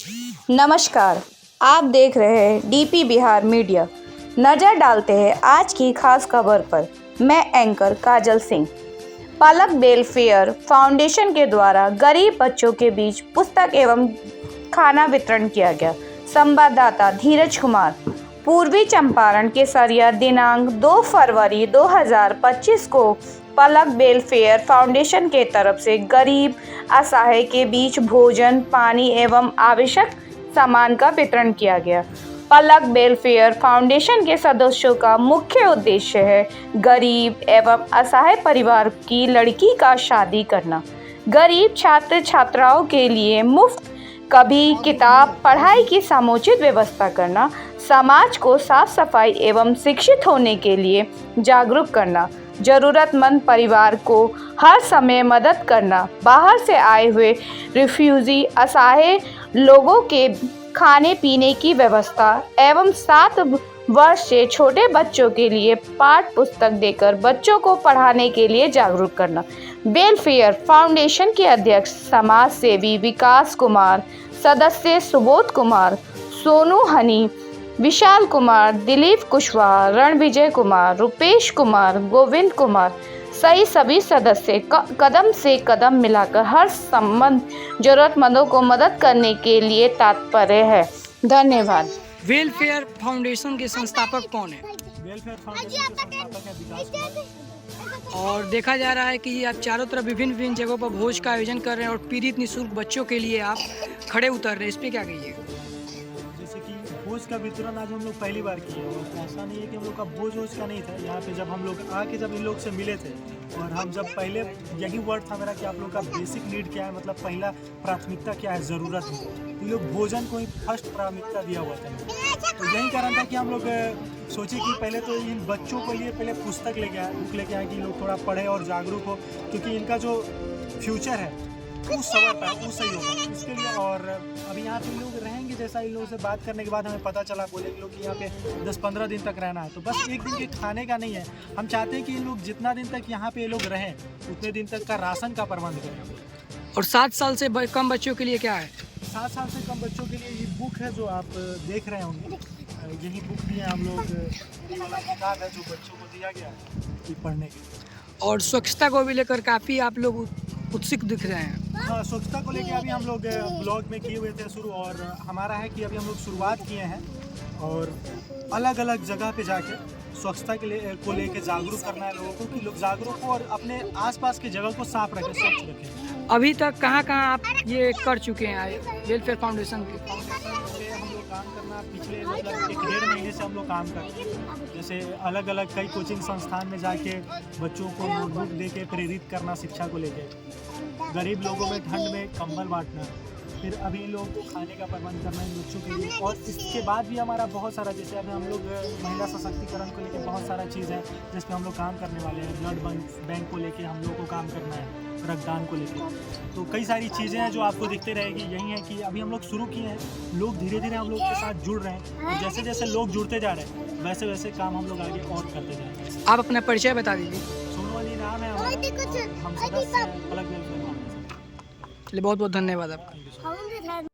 नमस्कार, आप देख रहे हैं डीपी बिहार मीडिया। नज़र डालते हैं आज की खास खबर पर। मैं एंकर काजल सिंह। पलक वेलफेयर फाउंडेशन के द्वारा गरीब बच्चों के बीच पुस्तक एवं खाना वितरण किया गया। संवाददाता धीरज कुमार, पूर्वी चंपारण केसरिया। दिनांक 2 फरवरी 2025 को पलक वेलफेयर फाउंडेशन के तरफ से गरीब असहाय के बीच भोजन, पानी एवं आवश्यक सामान का वितरण किया गया। पलक वेलफेयर फाउंडेशन के सदस्यों का मुख्य उद्देश्य है गरीब एवं असहाय परिवार की लड़की का शादी करना, गरीब छात्र छात्राओं के लिए मुफ्त कभी किताब पढ़ाई की समुचित व्यवस्था करना, समाज को साफ सफाई एवं शिक्षित होने के लिए जागरूक करना, जरूरतमंद परिवार को हर समय मदद करना, बाहर से आए हुए रिफ्यूजी असहाय लोगों के खाने पीने की व्यवस्था एवं 7 वर्ष से छोटे बच्चों के लिए पाठ्य पुस्तक देकर बच्चों को पढ़ाने के लिए जागरूक करना। वेलफेयर फाउंडेशन के अध्यक्ष समाज सेवी विकास कुमार, सदस्य सुबोध कुमार, सोनू हनी, विशाल कुमार, दिलीप कुशवाहा, रणविजय कुमार, रुपेश कुमार, गोविंद कुमार सही सभी सदस्य कदम से कदम मिलाकर हर संबंध जरूरतमंदों को मदद करने के लिए तत्पर है। धन्यवाद। वेलफेयर फाउंडेशन के संस्थापक कौन है? वेलफेयर फाउंडेशन के संस्थापक है विकास कुमार। और देखा जा रहा है कि आप चारों तरफ विभिन्न जगहों पर भोज का आयोजन कर रहे हैं और पीड़ित निःशुल्क बच्चों के लिए आप खड़े उतर रहे हैं, इस पे क्या कहिएगा? जैसे कि भोज का वितरण आज हम लोग पहली बार किए और ऐसा नहीं है कि हम लोग का भोज का नहीं था। यहाँ पे जब हम लोग आके जब इन लोग से मिले थे और हम जब पहले यही वर्ड था मेरा कि आप लोग का बेसिक नीड क्या है, मतलब पहला प्राथमिकता क्या है, ज़रूरत है, तो ये लोग भोजन को ही फर्स्ट प्राथमिकता दिया हुआ था। तो यही कारण था कि हम लोग सोचे कि पहले तो इन बच्चों के लिए पहले पुस्तक लेके आए, बुक लेके आए कि लोग थोड़ा पढ़े और जागरूक हो, क्योंकि इनका जो फ्यूचर है वो सवर है, वो सही होगा इसके लिए। और अभी यहाँ पे लोग रहेंगे, जैसा इन लोगों से बात करने के बाद हमें पता चला, बोले लोग कि यहाँ पे 10-15 दिन तक रहना है। तो बस एक दिन के खाने का नहीं है, हम चाहते हैं कि इन लोग जितना दिन तक यहाँ पे ये लोग रहें उतने दिन तक का राशन का प्रबंध करें। और 7 साल से कम बच्चों के लिए क्या है? 7 साल से कम बच्चों के लिए ये बुक है जो आप देख रहे होंगे, यही बुक भी है हम लोग, ये वाला किताब है जो बच्चों को दिया गया है पढ़ने के लिए। और स्वच्छता को भी लेकर काफ़ी आप लोग उत्सुक दिख रहे हैं। हाँ, स्वच्छता को लेके अभी हम लोग ब्लॉग में किए हुए थे शुरू, और हमारा है कि अभी हम लोग शुरुआत किए हैं और अलग अलग जगह पे जाके स्वच्छता के लिए को लेके जागरूक करना है लोगों को, कि लोग जागरूक हो और अपने आसपास की जगह को साफ रखें, स्वच्छ रखें। अभी तक कहाँ आप ये कर चुके हैं वेलफेयर फाउंडेशन के? से हम लोग काम करना पिछले मतलब 1-1.5 महीने से हम लोग काम कर रहे हैं। जैसे अलग अलग कई कोचिंग संस्थान में जाके बच्चों को नोटबुक दे के प्रेरित करना शिक्षा को लेके, गरीब लोगों में ठंड में कंबल बांटना, फिर अभी लोगों को खाने का प्रबंध करना इन बच्चों के लिए। और इसके बाद भी हमारा बहुत सारा, जैसे अभी हम लोग महिला सशक्तिकरण को लेकर बहुत सारा चीज़ है जिस पे हम लोग काम करने वाले हैं। ब्लड बैंक को लेके हम लोग को काम करना है, रक्तदान को लेकर, तो कई सारी चीज़ें हैं जो आपको दिखते रहेगी। यही है कि अभी हम लोग शुरू किए हैं, लोग धीरे धीरे हम लोग के साथ जुड़ रहे हैं और जैसे जैसे लोग जुड़ते जा रहे हैं वैसे वैसे काम हम लोग आगे और करते जा रहे हैं। आप अपना परिचय बता दीजिए। सोनू अली नाम है हमारा, हम सदस्य हैं पलक वेलफेयर फाउंडेशन। चलिए, बहुत बहुत धन्यवाद आपका।